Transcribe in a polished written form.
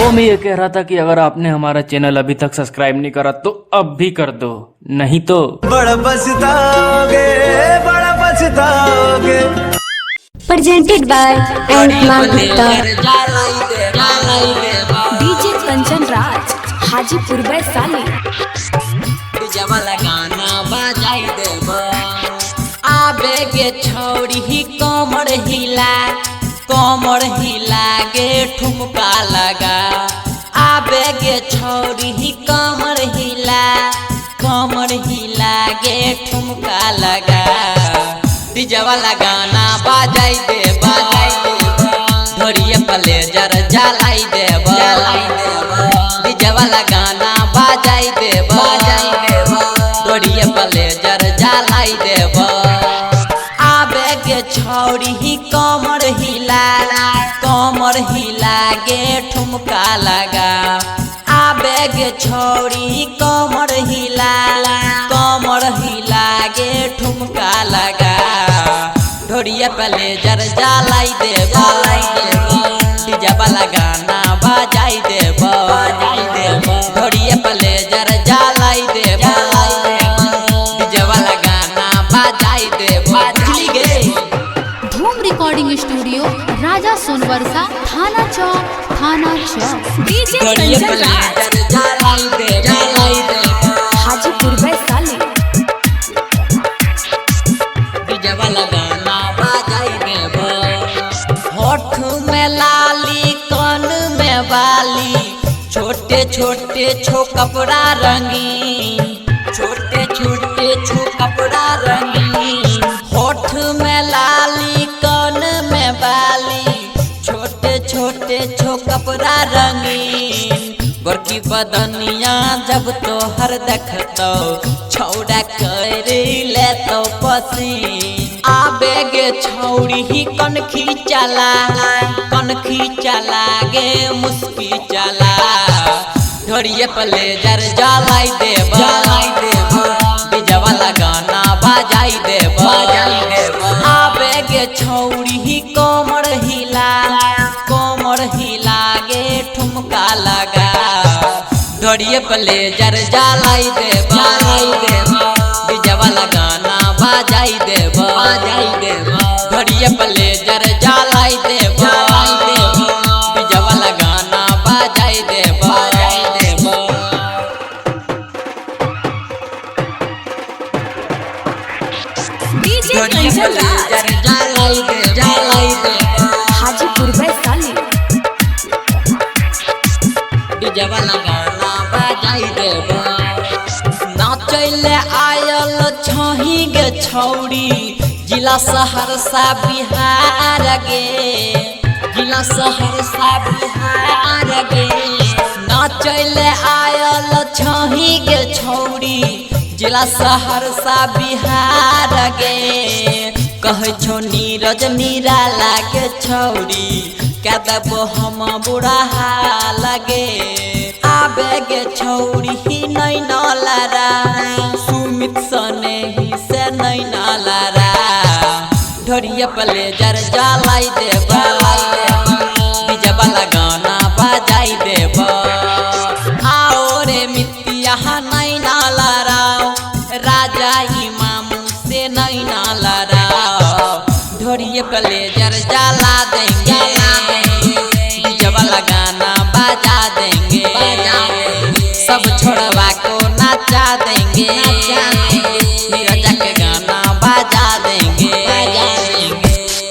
वो मैं ये कह रहा था कि अगर आपने हमारा चैनल अभी तक सब्सक्राइब नहीं करा तो अब भी कर दो, नहीं तो बड़ा पछताओगे, बड़ा पछताओगे। Presented by Antman Gupta, DJ Kanchan Raj, Hajipur Vaishali. Jabala गाना बजाई देब आबे के छोड़ी ही कमर हिला गे ठुमका लगा। आबे के छोड़ी ही कमर हिला गे ठुमका लगा। जवाला गाना बजाई देब धोरिए प्लेजर जलाई देब। जवाला गाना बजाई देब धोरिए प्लेजर जलाई देब। आबे के छौड़ी ही कमर हिला गे ठुमका लगा। आबे के छौड़ी कमर हिला गे ठुमका लगा। ढोरिया प्लेजर जलाई देब जवाला गाना बजाई देब ढोरिया प्लेजर जलाई देब जवाला गाना बजाई देब। धूम रिकॉर्डिंग स्टूडियो राजा सोनवर्षा थाना चौक DJ ढोरिया Kanchan Raj, प्लेजर जलाई देब हाजीपुर वैशाली। जवाला गाना बजाई देब। होठ में लाली कान में बाली छोटे छोटे छो कपड़ा रंगीन होठ में लाली कान में बाली छोटे छोटे छो कपड़ा रंगीन। गोरकी बदनिया जब तोहर देखतो छौड़ा कर ले तो पसीन। आबे गे छौड़ी ही कनखी चला गे मुस्की चला। ढोरिए प्लेजर जलाई देब जवाला गाना बजाई देब। आबे गे छौड़ी ही कमर हिला गे ठुमका लगा। ढोरिए प्लेजर जलाई देब जवाला गाना बजाई देब ढोरिए प्लेजर जलाई देब जवाला गाना बजाई देब। DJ ढोरिए Kanchan Raj, प्लेजर जलाई देब हाजीपुर वैशाली। जवाला गाना बजाई देब। नाचैले आयल छही गे छौड़ी जिला सहरसा बिहार गे। नाचैले आयल छही गे छौड़ी जिला सहरसा बिहार गे। कहे छो नीरज निराला के छौड़ी क्या देबो हम बुढ़ा लगे। आबे गे छौड़ी ही नहीं नालारा सुमित सने ही से नहीं नालारा। ढोरिया प्लेजर जलाई देब जवाला गाना बजाई देब। आओ रे मितिया नहीं नालारा राजा इमामू से नहीं नालारा। ढोरिए प्लेजर जला देंगे जवाला गाना बजा देंगे सब छोड़वा को नचा देंगे।